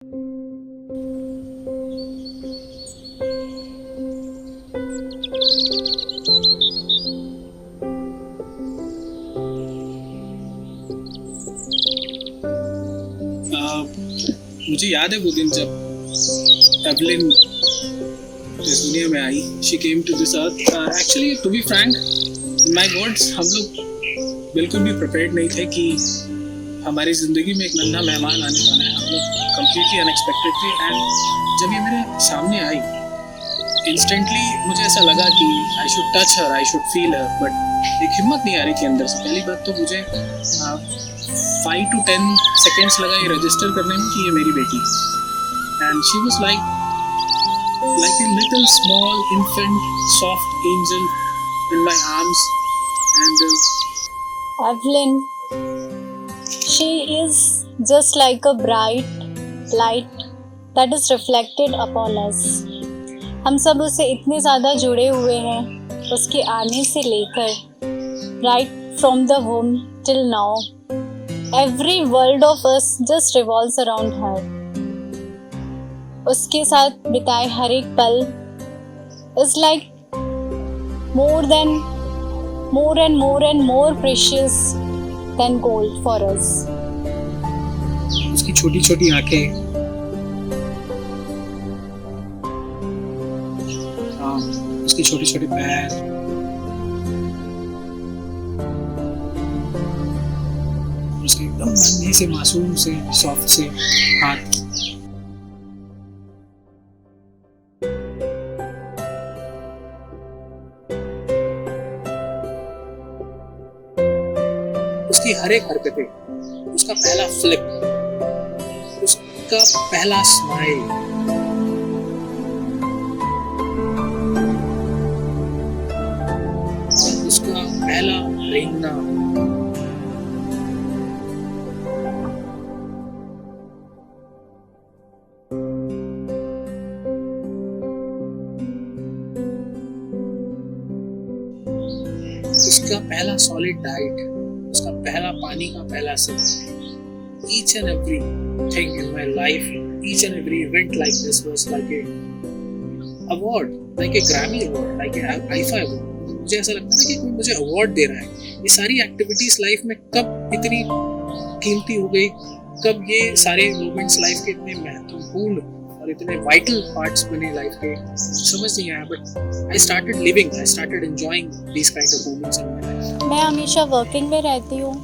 मुझे याद है वो दिन जब एवलिन इस दुनिया में आई. She came to this earth. Actually to be frank, in my words, हम लोग बिल्कुल भी प्रिपेयर्ड नहीं थे कि हमारी ज़िंदगी में एक नन्हा मेहमान आने वाला है. हम लोग कम्प्लीटली अनएक्सपेक्टेड थे. एंड जब ये मेरे सामने आई, इंस्टेंटली मुझे ऐसा लगा कि I should touch her, I should feel her, but एक हिम्मत नहीं आ रही थी अंदर से. पहली बात तो मुझे 5 to 10 seconds लगा ये रजिस्टर करने में कि ये मेरी बेटी. And she was like a little small infant, soft angel in my arms. And Evelyn, she is just like a bright light that is reflected upon us. हम सब उससे इतने ज़्यादा जुड़े हुए हैं उसके आने से लेकर, right from the womb till now. Every world of us just revolves around her. उसके साथ बिताए हर एक पल is like more and more precious than gold for us. उसकी छोटी छोटी आंखें, उसके छोटे छोटे पैर, उसके एकदम नन्हे से मासूम से सॉफ्ट से हाथ. उसकी हर एक हरकतें, उसका पहला फ्लिप, उसका पहला स्माइल, उसका पहला रेंगना, उसका पहला सॉलिड डाइट, उसका पहला पानी का पहला SIP. Each and every thing in my life, each and every event like this was like a award, like a Grammy award, like a IFA award. मुझे ऐसा लगता था कि कोई मुझे अवार्ड दे रहा है. ये सारी एक्टिविटीज लाइफ में कब इतनी कीमती हो गई, कब ये सारे मोमेंट्स लाइफ के इतने महत्वपूर्ण और इतने वाइटल पार्ट्स बने लाइफ के, समझ नहीं आया. But I started living, I started enjoying these kind of moments in my life. मैं हमेशा वर्किंग में रहती हूँ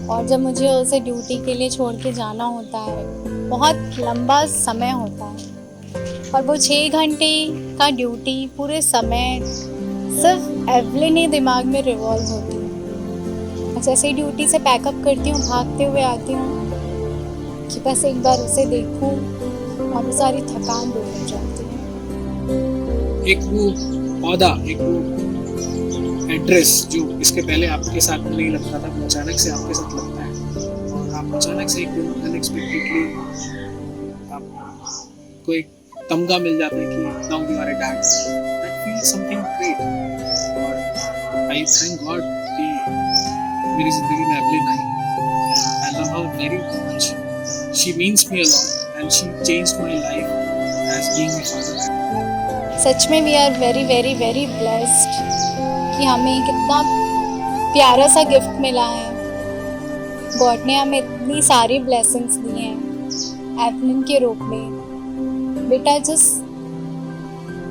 और जब मुझे उसे ड्यूटी के लिए छोड़ के जाना होता है, बहुत लंबा समय होता है और वो 6 घंटे का ड्यूटी पूरे समय सिर्फ एवलिन ही दिमाग में रिवॉल्व होती है. जैसे ही ड्यूटी से पैकअप करती हूँ, भागते हुए आती हूँ कि बस एक बार उसे देखूँ और वो सारी थकान दूर हो जाती है. एक वो पौधा, एक वो एड्रेस जो इसके पहले आपके साथ में नहीं लगता था, वो अचानक से आपके साथ लगता है और आप अचानक से एक दिन अनएक्सपेक्टेडली आपको एक तमगा मिल जाता है कि now you are a dad. That feels something great. और आई थैंक गॉड कि मेरी जिंदगी में एवलिन आई. I love her very much. She means me a lot and she changed my life as being a father. सच में we are very very very blessed कि हमें कितना प्यारा सा गिफ्ट मिला है. गॉड ने हमें इतनी सारी ब्लेसिंग्स दी हैं एवलिन के रूप में. बेटा, just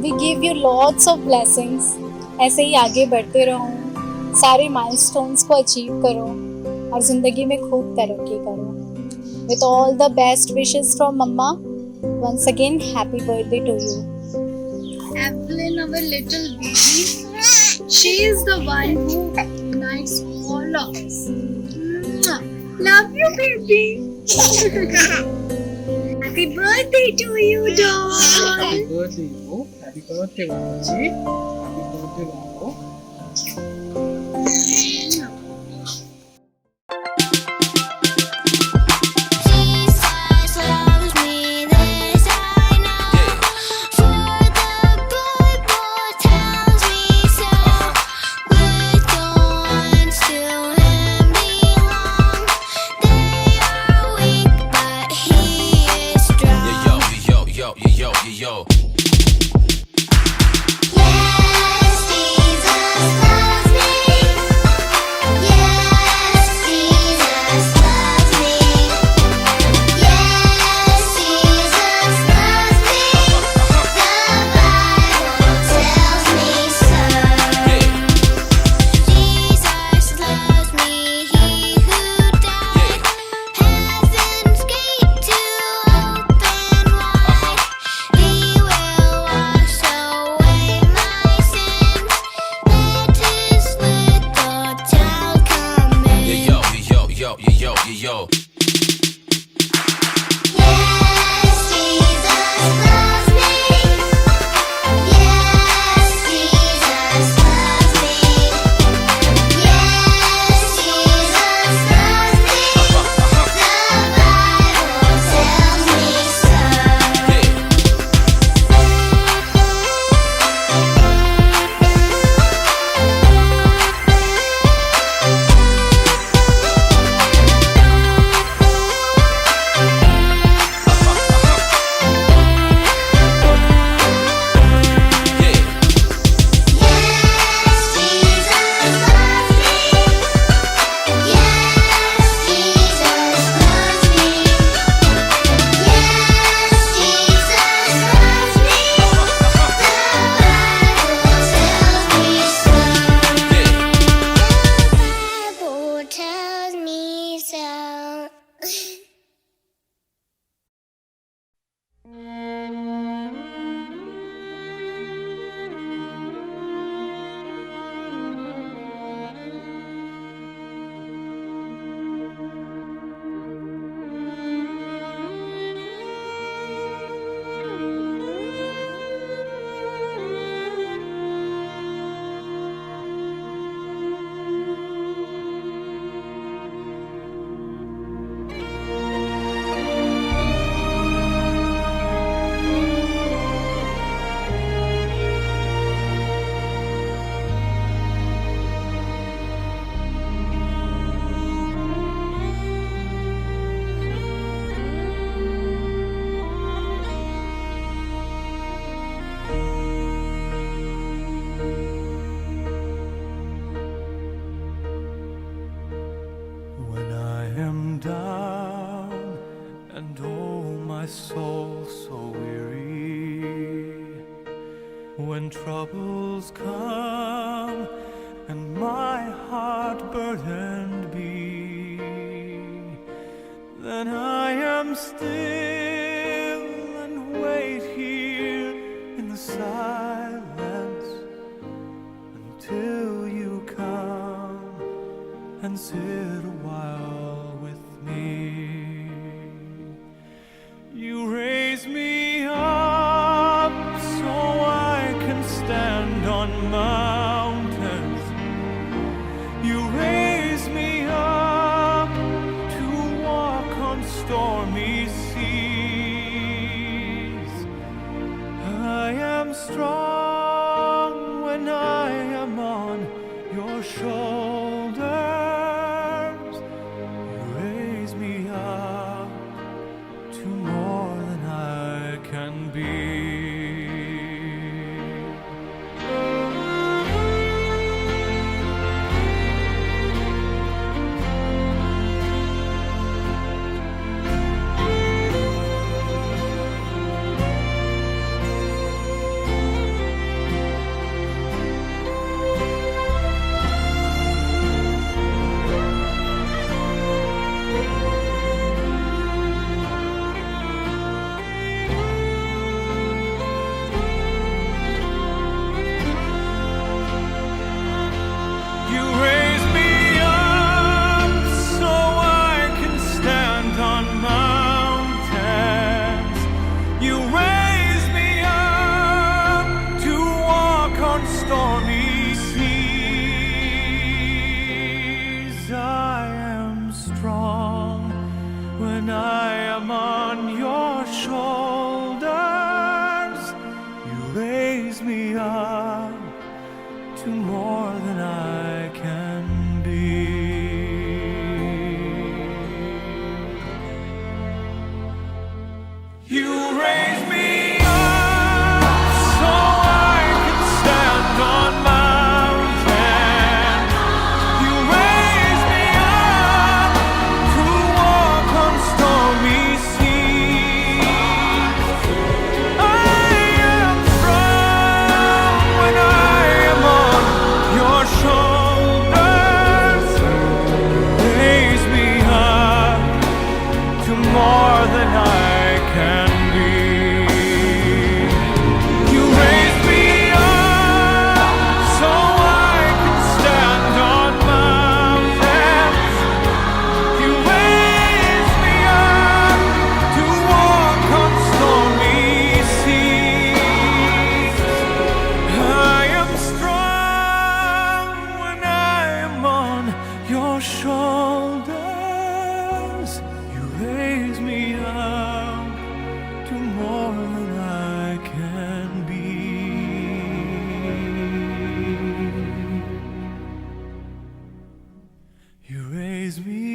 we give you lots of blessings. ऐसे ही आगे बढ़ते रहो, सारे माइलस्टोन्स को अचीव करो और ज़िंदगी में खूब तरक्की करो. With all the best wishes from mama. Once again happy birthday to you. Evelyn, our little baby. She is the one who unites all of us. Love you, baby. Happy birthday to you, doll. Happy birthday, oh. Happy birthday, Babaji. Happy birthday, Babo. Strong. yo. Yes, Jesus loves me. Yes, Jesus loves me. Yes, Jesus loves me. The Bible tells me so. Jesus loves me. He who died, heaven's gate to open wide. He will wash away my sins. Let his little child come in. Yo, yo, yo, yo, yo, yo. Yes, Jesus loves me. Yes, Jesus loves me. Yes, Jesus loves me. The Bible tells me so. Yes, Jesus loves me. Yes, Jesus loves me. Yes, Jesus loves me. The Bible tells me so. When I am down and oh my soul so weary, when troubles come and my heart burdened be, then I am still and wait here in the silence until you come and sit a while with me. You raise me up so I can stand on mountains. You raise me up to walk on stormy seas. I am strong when I am on your shoulders. You raise me up to more than I can be. You raise me up so I can stand on mountains. You raise me up to walk on stormy seas. I am strong when I am on your shoulders. You raise me up to more than I can be. You raise me up. to more than I can be. You raise me